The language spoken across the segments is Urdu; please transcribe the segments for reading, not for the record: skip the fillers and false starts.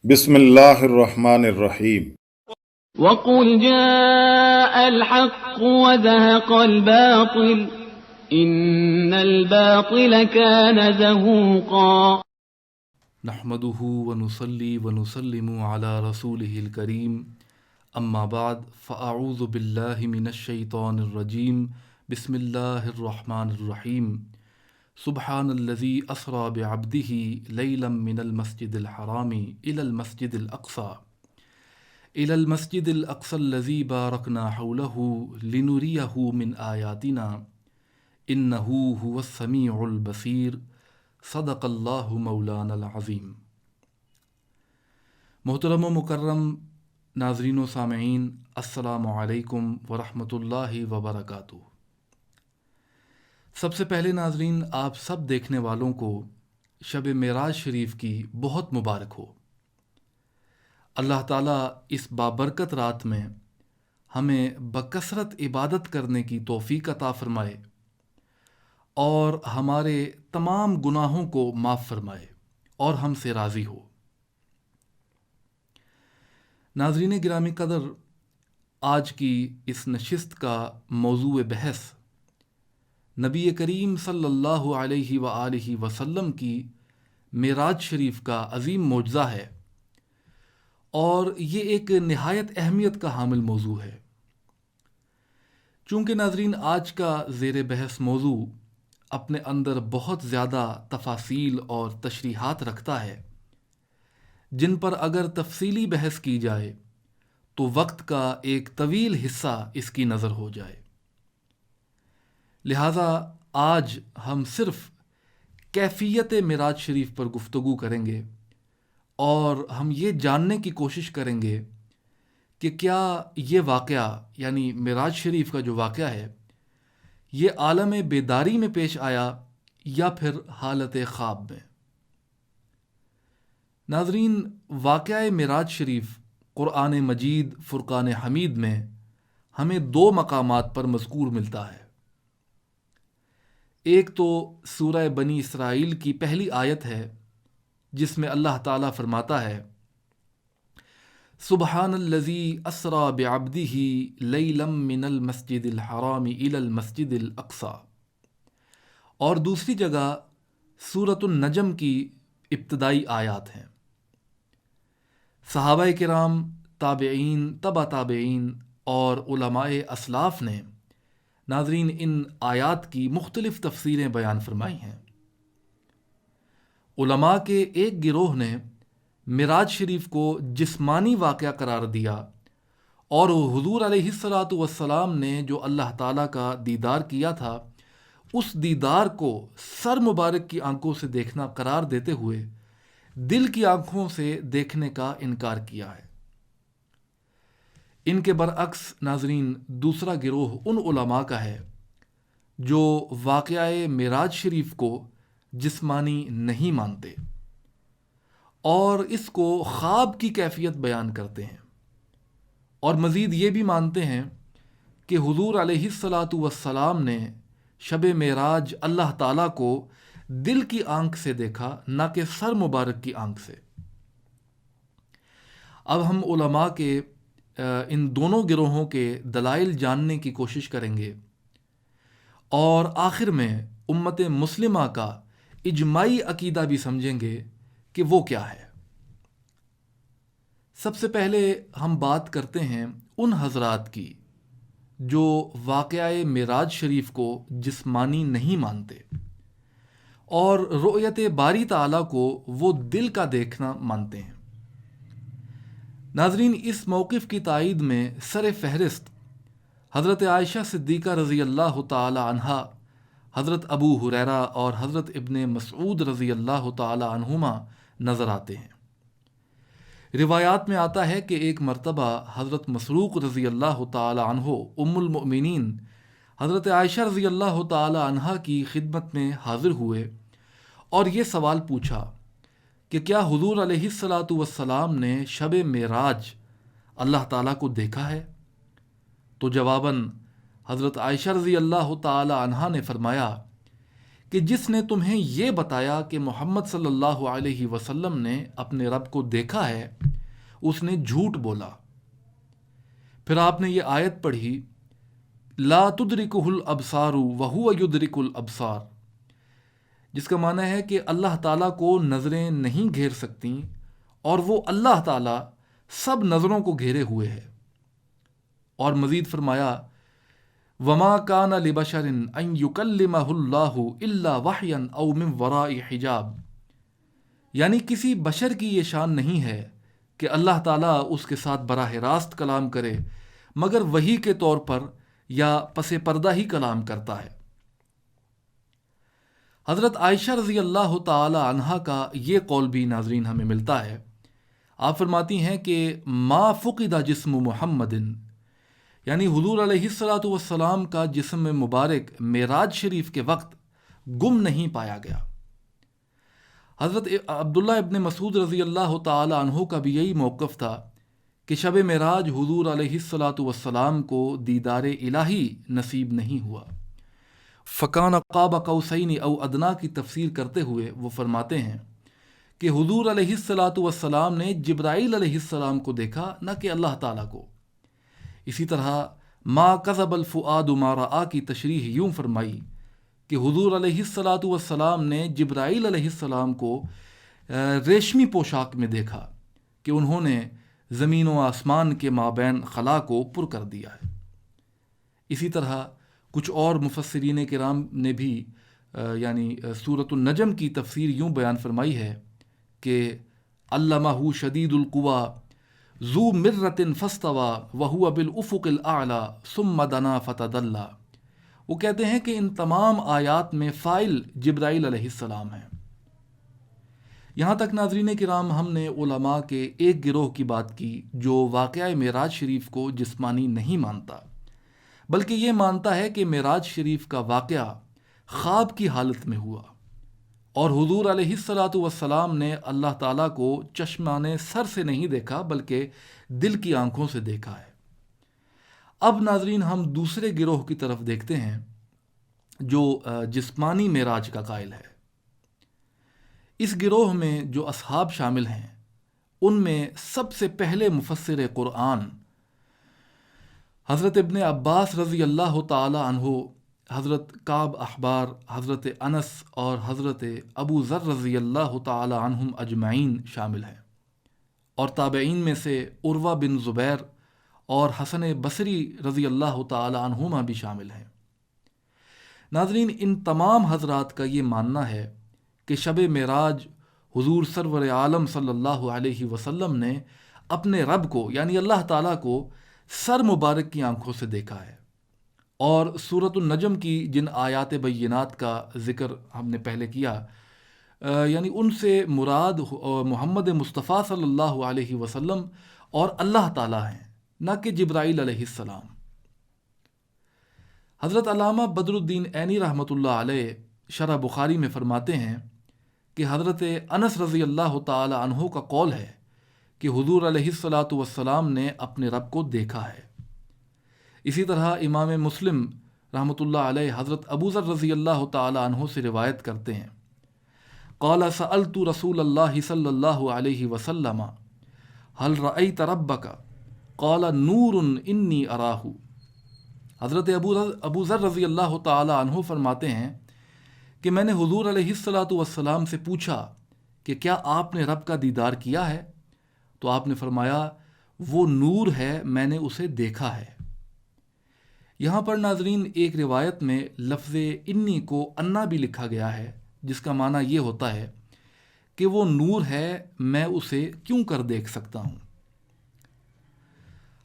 بسم اللہ الرحمن الرحیم۔ وقل جاء الحق وزهق الباطل إن الباطل كان زهوقا نحمده ونصلي ونسلم على رسوله الكريم اما بعد فاعوذ بالله من الشيطان الرجيم بسم الله الرحمن الرحيم سبحان الذي اسرى بعبده ليلا من المسجد الحرام الى المسجد الاقصى الذي باركنا حوله لنريه من آياتنا انه هو السميع البصير صدق اللہ مولانا العظیم۔ محترم و مکرم ناظرین و سامعین، السلام علیکم ورحمۃ اللہ وبرکاتہ۔ سب سے پہلے ناظرین، آپ سب دیکھنے والوں کو شب معراج شریف کی بہت مبارک ہو۔ اللہ تعالیٰ اس بابرکت رات میں ہمیں بکثرت عبادت کرنے کی توفیق عطا فرمائے اور ہمارے تمام گناہوں کو معاف فرمائے اور ہم سے راضی ہو۔ ناظرین گرامی قدر، آج کی اس نشست کا موضوع بحث نبی کریم صلی اللہ علیہ وآلہ وسلم کی معراج شریف کا عظیم معجزہ ہے، اور یہ ایک نہایت اہمیت کا حامل موضوع ہے۔ چونکہ ناظرین آج کا زیر بحث موضوع اپنے اندر بہت زیادہ تفاصیل اور تشریحات رکھتا ہے، جن پر اگر تفصیلی بحث کی جائے تو وقت کا ایک طویل حصہ اس کی نظر ہو جائے، لہٰذا آج ہم صرف کیفیت معراج شریف پر گفتگو کریں گے، اور ہم یہ جاننے کی کوشش کریں گے کہ کیا یہ واقعہ، یعنی معراج شریف کا جو واقعہ ہے، یہ عالم بیداری میں پیش آیا یا پھر حالت خواب میں۔ ناظرین، واقعہ معراج شریف قرآن مجید فرقان حمید میں ہمیں دو مقامات پر مذکور ملتا ہے۔ ایک تو سورہ بنی اسرائیل کی پہلی آیت ہے، جس میں اللہ تعالیٰ فرماتا ہے سبحان الذی اسری بعبدہ لیلا من المسجد الحرام الی المسجد الاقصی، اور دوسری جگہ سورۃ النجم کی ابتدائی آیات ہیں۔ صحابہ کرام، تابعین، تبع تابعین اور علماء اسلاف نے ناظرین ان آیات کی مختلف تفسیریں بیان فرمائی ہیں۔ علماء کے ایک گروہ نے معراج شریف کو جسمانی واقعہ قرار دیا، اور حضور علیہ الصلاۃ والسلام نے جو اللہ تعالیٰ کا دیدار کیا تھا، اس دیدار کو سر مبارک کی آنکھوں سے دیکھنا قرار دیتے ہوئے دل کی آنکھوں سے دیکھنے کا انکار کیا ہے۔ ان کے برعکس ناظرین دوسرا گروہ ان علماء کا ہے جو واقعہ معراج شریف کو جسمانی نہیں مانتے اور اس کو خواب کی کیفیت بیان کرتے ہیں، اور مزید یہ بھی مانتے ہیں کہ حضور علیہ الصلاۃ والسلام نے شب معراج اللہ تعالیٰ کو دل کی آنکھ سے دیکھا، نہ کہ سر مبارک کی آنکھ سے۔ اب ہم علماء کے ان دونوں گروہوں کے دلائل جاننے کی کوشش کریں گے، اور آخر میں امت مسلمہ کا اجماعی عقیدہ بھی سمجھیں گے کہ وہ کیا ہے۔ سب سے پہلے ہم بات کرتے ہیں ان حضرات کی جو واقعہ معراج شریف کو جسمانی نہیں مانتے اور رؤیت باری تعالیٰ کو وہ دل کا دیکھنا مانتے ہیں۔ ناظرین، اس موقف کی تائید میں سر فہرست حضرت عائشہ صدیقہ رضی اللہ تعالی عنہا، حضرت ابو ہریرہ اور حضرت ابن مسعود رضی اللہ تعالی عنہما نظر آتے ہیں۔ روایات میں آتا ہے کہ ایک مرتبہ حضرت مسروق رضی اللہ تعالی عنہ ام المؤمنین حضرت عائشہ رضی اللہ تعالی عنہا کی خدمت میں حاضر ہوئے اور یہ سوال پوچھا کہ کیا حضور علیہ الصلاۃ والسلام نے شب معراج اللہ تعالیٰ کو دیکھا ہے؟ تو جواباً حضرت عائشہ رضی اللہ تعالی عنہا نے فرمایا کہ جس نے تمہیں یہ بتایا کہ محمد صلی اللہ علیہ وسلم نے اپنے رب کو دیکھا ہے اس نے جھوٹ بولا۔ پھر آپ نے یہ آیت پڑھی، لا تدرکہ الابصار وہو یدرک الابصار، جس کا معنی ہے کہ اللہ تعالیٰ کو نظریں نہیں گھیر سکتی اور وہ اللہ تعالیٰ سب نظروں کو گھیرے ہوئے ہے۔ اور مزید فرمایا، وما کان لبشر ان یکلمہ اللہ الا وحیا او من وراء حجاب، یعنی کسی بشر کی یہ شان نہیں ہے کہ اللہ تعالیٰ اس کے ساتھ براہ راست کلام کرے مگر وحی کے طور پر یا پس پردہ ہی کلام کرتا ہے۔ حضرت عائشہ رضی اللہ تعالی عنہا کا یہ قول بھی ناظرین ہمیں ملتا ہے۔ آپ فرماتی ہیں کہ ما فقد جسم محمد، یعنی حضور علیہ الصلاۃ والسلام کا جسم مبارک معراج شریف کے وقت گم نہیں پایا گیا۔ حضرت عبداللہ ابن مسعود رضی اللہ تعالی عنہ کا بھی یہی موقف تھا کہ شب معراج حضور علیہ الصلاۃ والسلام کو دیدار الہی نصیب نہیں ہوا۔ فکان قاب قوسین او ادنا کی تفسیر کرتے ہوئے وہ فرماتے ہیں کہ حضور علیہ الصلاۃ والسلام نے جبرائیل علیہ السلام کو دیکھا، نہ کہ اللہ تعالیٰ کو۔ اسی طرح ما کذب الفؤاد ما رآ کی تشریح یوں فرمائی کہ حضور علیہ الصلاۃ والسلام نے جبرائیل علیہ السلام کو ریشمی پوشاک میں دیکھا کہ انہوں نے زمین و آسمان کے مابین خلا کو پر کر دیا ہے۔ اسی طرح کچھ اور مفسرین کرام نے بھی یعنی سورۃ النجم کی تفسیر یوں بیان فرمائی ہے کہ علمہ شدید القویٰ ذو مرۃ فاستویٰ وہو بالافق الاعلیٰ ثم دنا فتدلی۔ وہ کہتے ہیں کہ ان تمام آیات میں فاعل جبرائیل علیہ السلام ہیں۔ یہاں تک ناظرین کرام ہم نے علماء کے ایک گروہ کی بات کی جو واقعہ معراج شریف کو جسمانی نہیں مانتا، بلکہ یہ مانتا ہے کہ معراج شریف کا واقعہ خواب کی حالت میں ہوا اور حضور علیہ الصلاۃ والسلام نے اللہ تعالیٰ کو چشمان سر سے نہیں دیکھا بلکہ دل کی آنکھوں سے دیکھا ہے۔ اب ناظرین ہم دوسرے گروہ کی طرف دیکھتے ہیں جو جسمانی معراج کا قائل ہے۔ اس گروہ میں جو اصحاب شامل ہیں ان میں سب سے پہلے مفسر قرآن حضرت ابن عباس رضی اللہ تعالی عنہ، حضرت کعب احبار، حضرت انس اور حضرت ابو ذر رضی اللہ تعالی عنہم اجمعین شامل ہیں، اور تابعین میں سے عروہ بن زبیر اور حسن بصری رضی اللہ تعالی عنہما بھی شامل ہیں۔ ناظرین ان تمام حضرات کا یہ ماننا ہے کہ شب معراج حضور سرور عالم صلی اللہ علیہ وسلم نے اپنے رب کو یعنی اللہ تعالیٰ کو سر مبارک کی آنکھوں سے دیکھا ہے، اور سورۃ النجم کی جن آیات بینات کا ذکر ہم نے پہلے کیا یعنی ان سے مراد محمد مصطفیٰ صلی اللہ علیہ وسلم اور اللہ تعالیٰ ہیں، نہ کہ جبرائیل علیہ السلام۔ حضرت علامہ بدر الدین عینی رحمۃ اللہ علیہ شرح بخاری میں فرماتے ہیں کہ حضرت انس رضی اللہ تعالی عنہ کا قول ہے کہ حضور علیہ الصلاۃ والسلام نے اپنے رب کو دیکھا ہے۔ اسی طرح امام مسلم رحمۃ اللہ علیہ حضرت ابو ذر رضی اللہ تعالی عنہ سے روایت کرتے ہیں، قال سألت رسول اللہ صلی اللہ علیہ وسلم هل رأيت ربک قال نور انی اراہ۔ حضرت ابو ذر رضی اللہ تعالی عنہ فرماتے ہیں کہ میں نے حضور علیہ الصلاۃ والسلام سے پوچھا کہ کیا آپ نے رب کا دیدار کیا ہے؟ تو آپ نے فرمایا وہ نور ہے، میں نے اسے دیکھا ہے۔ یہاں پر ناظرین ایک روایت میں لفظ انی کو انا بھی لکھا گیا ہے، جس کا معنی یہ ہوتا ہے کہ وہ نور ہے، میں اسے کیوں کر دیکھ سکتا ہوں۔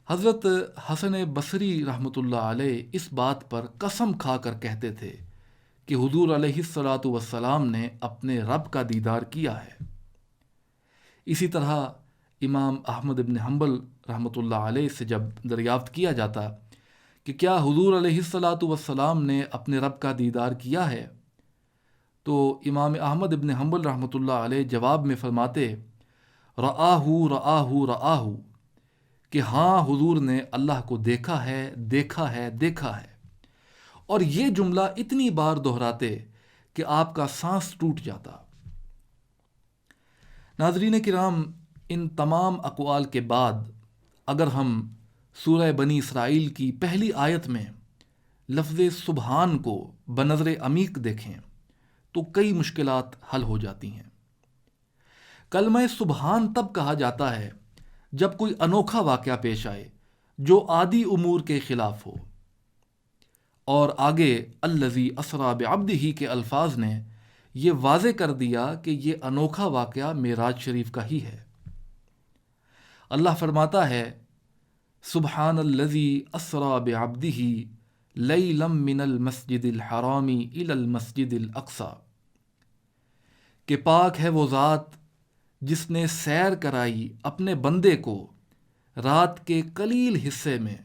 حضرت حسن بصری رحمۃ اللہ علیہ اس بات پر قسم کھا کر کہتے تھے کہ حضور علیہ الصلاۃ والسلام نے اپنے رب کا دیدار کیا ہے۔ اسی طرح امام احمد بن حنبل رحمۃ اللہ علیہ سے جب دریافت کیا جاتا کہ کیا حضور علیہ الصلاۃ والسلام نے اپنے رب کا دیدار کیا ہے، تو امام احمد بن حنبل رحمۃ اللہ علیہ جواب میں فرماتے رآہ رآہ رآہ، کہ ہاں حضور نے اللہ کو دیکھا ہے دیکھا ہے دیکھا ہے، اور یہ جملہ اتنی بار دہراتے کہ آپ کا سانس ٹوٹ جاتا۔ ناظرین کرام، ان تمام اقوال کے بعد اگر ہم سورہ بنی اسرائیل کی پہلی آیت میں لفظ سبحان کو بنظر عمیق دیکھیں تو کئی مشکلات حل ہو جاتی ہیں۔ کلمہ سبحان تب کہا جاتا ہے جب کوئی انوکھا واقعہ پیش آئے جو عادی امور کے خلاف ہو، اور آگے الذی اسری بعبدہ کے الفاظ نے یہ واضح کر دیا کہ یہ انوکھا واقعہ معراج شریف کا ہی ہے۔ اللہ فرماتا ہے سبحان الذی اسری بعبدہ لیلا من المسجد الحرام الی المسجد الاقصی، کہ پاک ہے وہ ذات جس نے سیر کرائی اپنے بندے کو رات کے قلیل حصے میں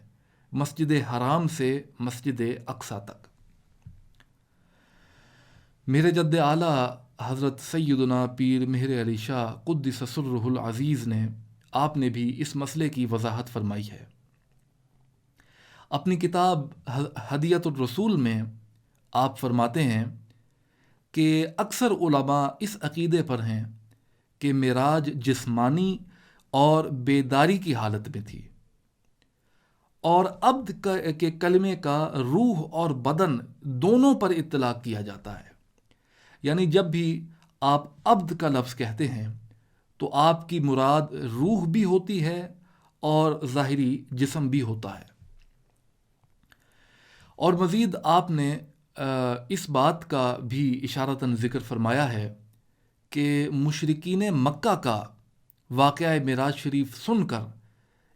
مسجد حرام سے مسجد اقصی تک۔ میرے جد اعلیٰ حضرت سیدنا پیر مہر علی شاہ قدس سرہ العزیز نے آپ نے بھی اس مسئلے کی وضاحت فرمائی ہے۔ اپنی کتاب ہدیۃ الرسول میں آپ فرماتے ہیں کہ اکثر علماء اس عقیدے پر ہیں کہ معراج جسمانی اور بیداری کی حالت میں تھی، اور عبد کے کلمے کا روح اور بدن دونوں پر اطلاق کیا جاتا ہے۔ یعنی جب بھی آپ عبد کا لفظ کہتے ہیں تو آپ کی مراد روح بھی ہوتی ہے اور ظاہری جسم بھی ہوتا ہے۔ اور مزید آپ نے اس بات کا بھی اشارتاً ذکر فرمایا ہے کہ مشرکین مکہ کا واقعہ معراج شریف سن کر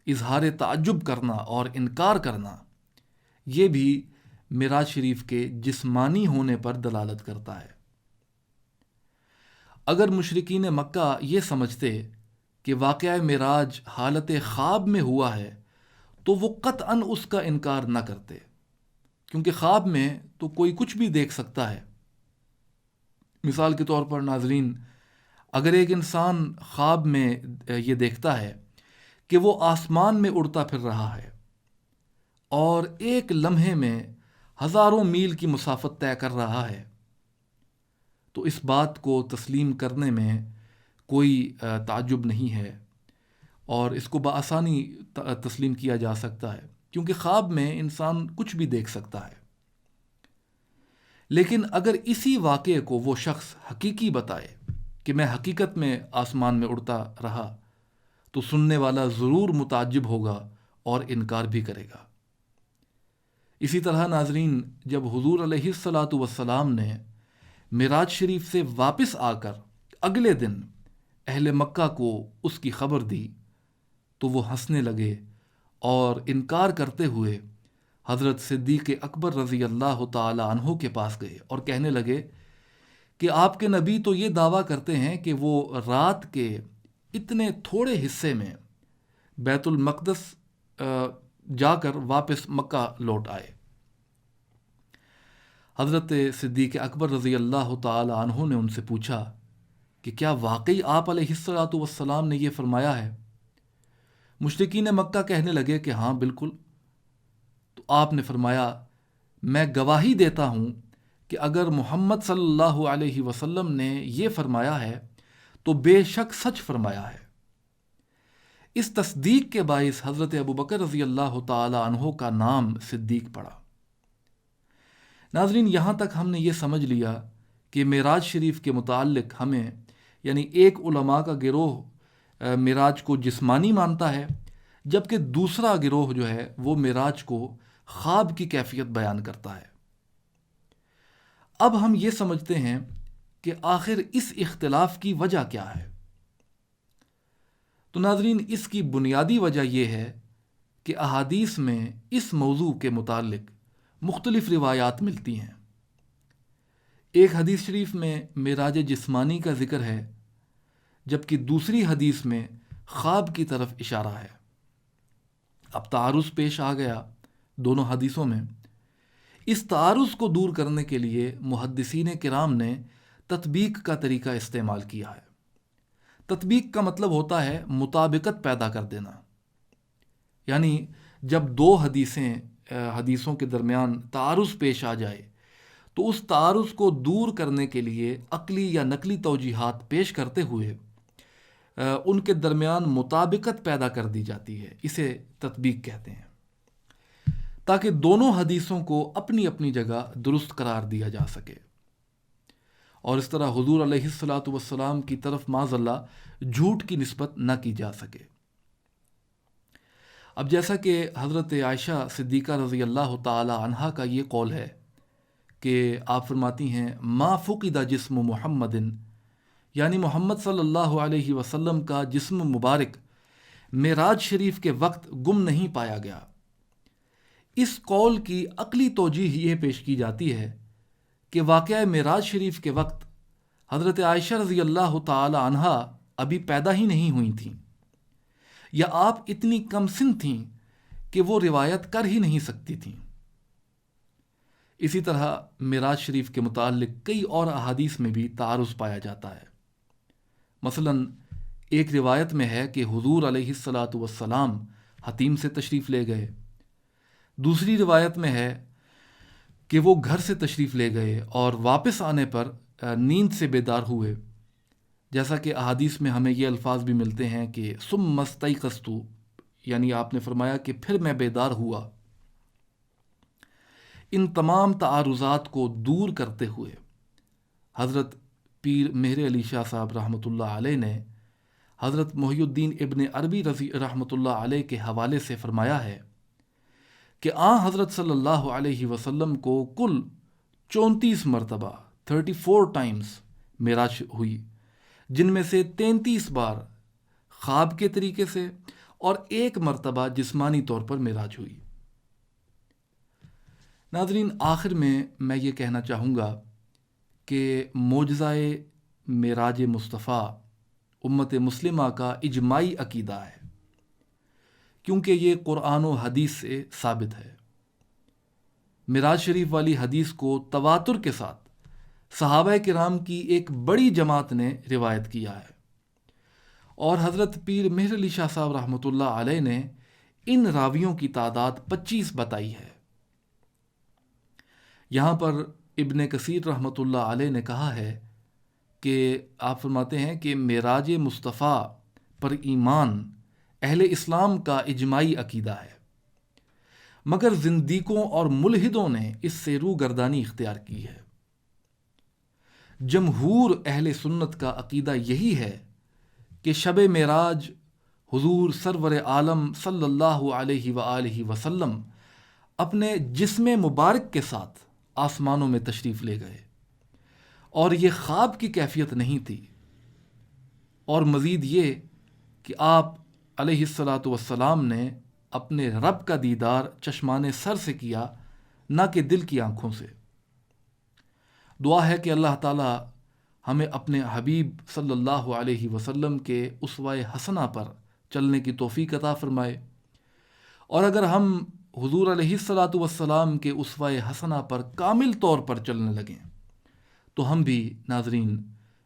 اظہار تعجب کرنا اور انکار کرنا، یہ بھی معراج شریف کے جسمانی ہونے پر دلالت کرتا ہے۔ اگر مشرکین مکہ یہ سمجھتے کہ واقعہ معراج حالت خواب میں ہوا ہے تو وہ قطعاً اس کا انکار نہ کرتے، کیونکہ خواب میں تو کوئی کچھ بھی دیکھ سکتا ہے۔ مثال کے طور پر ناظرین، اگر ایک انسان خواب میں یہ دیکھتا ہے کہ وہ آسمان میں اڑتا پھر رہا ہے اور ایک لمحے میں ہزاروں میل کی مسافت طے کر رہا ہے، تو اس بات کو تسلیم کرنے میں کوئی تعجب نہیں ہے، اور اس کو بآسانی تسلیم کیا جا سکتا ہے، کیونکہ خواب میں انسان کچھ بھی دیکھ سکتا ہے۔ لیکن اگر اسی واقعے کو وہ شخص حقیقی بتائے کہ میں حقیقت میں آسمان میں اڑتا رہا، تو سننے والا ضرور متعجب ہوگا اور انکار بھی کرے گا۔ اسی طرح ناظرین، جب حضور علیہ الصلاۃ والسلام نے معراج شریف سے واپس آ کر اگلے دن اہل مکہ کو اس کی خبر دی تو وہ ہنسنے لگے اور انکار کرتے ہوئے حضرت صدیق اکبر رضی اللہ تعالی عنہ کے پاس گئے اور کہنے لگے کہ آپ کے نبی تو یہ دعویٰ کرتے ہیں کہ وہ رات کے اتنے تھوڑے حصے میں بیت المقدس جا کر واپس مکہ لوٹ آئے۔ حضرت صدیق اکبر رضی اللہ تعالی عنہ نے ان سے پوچھا کہ کیا واقعی آپ علیہ الصلاۃ والسلام نے یہ فرمایا ہے؟ مشرکین مکہ کہنے لگے کہ ہاں بالکل۔ تو آپ نے فرمایا میں گواہی دیتا ہوں کہ اگر محمد صلی اللہ علیہ وسلم نے یہ فرمایا ہے تو بے شک سچ فرمایا ہے۔ اس تصدیق کے باعث حضرت ابوبکر رضی اللہ تعالی عنہ کا نام صدیق پڑا۔ ناظرین، یہاں تک ہم نے یہ سمجھ لیا کہ معراج شریف کے متعلق ہمیں یعنی ایک علماء کا گروہ معراج کو جسمانی مانتا ہے، جبکہ دوسرا گروہ جو ہے وہ معراج کو خواب کی کیفیت بیان کرتا ہے۔ اب ہم یہ سمجھتے ہیں کہ آخر اس اختلاف کی وجہ کیا ہے؟ تو ناظرین، اس کی بنیادی وجہ یہ ہے کہ احادیث میں اس موضوع کے متعلق مختلف روایات ملتی ہیں۔ ایک حدیث شریف میں معراج جسمانی کا ذکر ہے، جبکہ دوسری حدیث میں خواب کی طرف اشارہ ہے۔ اب تعارض پیش آ گیا دونوں حدیثوں میں۔ اس تعارض کو دور کرنے کے لیے محدثین کرام نے تطبیق کا طریقہ استعمال کیا ہے۔ تطبیق کا مطلب ہوتا ہے مطابقت پیدا کر دینا، یعنی جب دو حدیثوں کے درمیان تعارض پیش آ جائے تو اس تعارض کو دور کرنے کے لیے عقلی یا نقلی توجیحات پیش کرتے ہوئے ان کے درمیان مطابقت پیدا کر دی جاتی ہے. اسے تطبیق کہتے ہیں، تاکہ دونوں حدیثوں کو اپنی اپنی جگہ درست قرار دیا جا سکے، اور اس طرح حضور علیہ الصلاۃ والسلام کی طرف معاذ اللہ جھوٹ کی نسبت نہ کی جا سکے. اب جیسا کہ حضرت عائشہ صدیقہ رضی اللہ تعالی عنہا کا یہ قول ہے کہ آپ فرماتی ہیں ما فقد جسم محمد، یعنی محمد صلی اللہ علیہ وسلم کا جسم مبارک معراج شریف کے وقت گم نہیں پایا گیا. اس قول کی عقلی توجیہ یہ پیش کی جاتی ہے کہ واقعہ معراج شریف کے وقت حضرت عائشہ رضی اللہ تعالی عنہا ابھی پیدا ہی نہیں ہوئی تھیں، یا آپ اتنی کم سن تھیں کہ وہ روایت کر ہی نہیں سکتی تھیں. اسی طرح معراج شریف کے متعلق کئی اور احادیث میں بھی تعارض پایا جاتا ہے. مثلا ایک روایت میں ہے کہ حضور علیہ الصلاۃ والسلام حتیم سے تشریف لے گئے. دوسری روایت میں ہے کہ وہ گھر سے تشریف لے گئے اور واپس آنے پر نیند سے بیدار ہوئے، جیسا کہ احادیث میں ہمیں یہ الفاظ بھی ملتے ہیں کہ ثم استيقظت، یعنی آپ نے فرمایا کہ پھر میں بیدار ہوا. ان تمام تعارضات کو دور کرتے ہوئے حضرت پیر مہر علی شاہ صاحب رحمۃ اللہ علیہ نے حضرت محی الدین ابن عربی رضی رحمۃ اللہ علیہ کے حوالے سے فرمایا ہے کہ حضرت صلی اللہ علیہ وسلم کو کل 34 مرتبہ 34 ٹائمز معراج ہوئی، جن میں سے 33 بار خواب کے طریقے سے اور 1 مرتبہ جسمانی طور پر معراج ہوئی. ناظرین، آخر میں یہ کہنا چاہوں گا کہ معجزہ معراج مصطفیٰ امت مسلمہ کا اجماعی عقیدہ ہے، کیونکہ یہ قرآن و حدیث سے ثابت ہے. معراج شریف والی حدیث کو تواتر کے ساتھ صحابہ کرام کی ایک بڑی جماعت نے روایت کیا ہے، اور حضرت پیر مہر علی شاہ صاحب رحمۃ اللہ علیہ نے ان راویوں کی تعداد 25 بتائی ہے. یہاں پر ابن کثیر رحمۃ اللہ علیہ نے کہا ہے کہ آپ فرماتے ہیں کہ معراج مصطفیٰ پر ایمان اہل اسلام کا اجماعی عقیدہ ہے، مگر زندیقوں اور ملحدوں نے اس سے روگردانی اختیار کی ہے. جمہور اہل سنت کا عقیدہ یہی ہے کہ شب معراج حضور سرور عالم صلی اللہ علیہ وآلہ وسلم اپنے جسم مبارک کے ساتھ آسمانوں میں تشریف لے گئے، اور یہ خواب کی کیفیت نہیں تھی. اور مزید یہ کہ آپ علیہ الصلاۃ والسلام نے اپنے رب کا دیدار چشمان سر سے کیا، نہ کہ دل کی آنکھوں سے. دعا ہے کہ اللہ تعالی ہمیں اپنے حبیب صلی اللہ علیہ وسلم کے اسوہ حسنہ پر چلنے کی توفیق عطا فرمائے، اور اگر ہم حضور علیہ الصلاۃ والسلام کے اسوہ حسنہ پر کامل طور پر چلنے لگیں تو ہم بھی ناظرین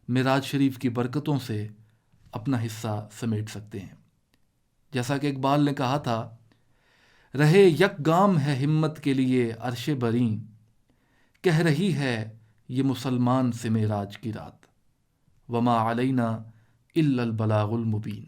معراج شریف کی برکتوں سے اپنا حصہ سمیٹ سکتے ہیں. جیسا کہ اقبال نے کہا تھا، رہے یک گام ہے ہمت کے لیے عرش بریں، کہہ رہی ہے یہ مسلمان سے معراج کی رات، وما علینا الا البلاغ المبین.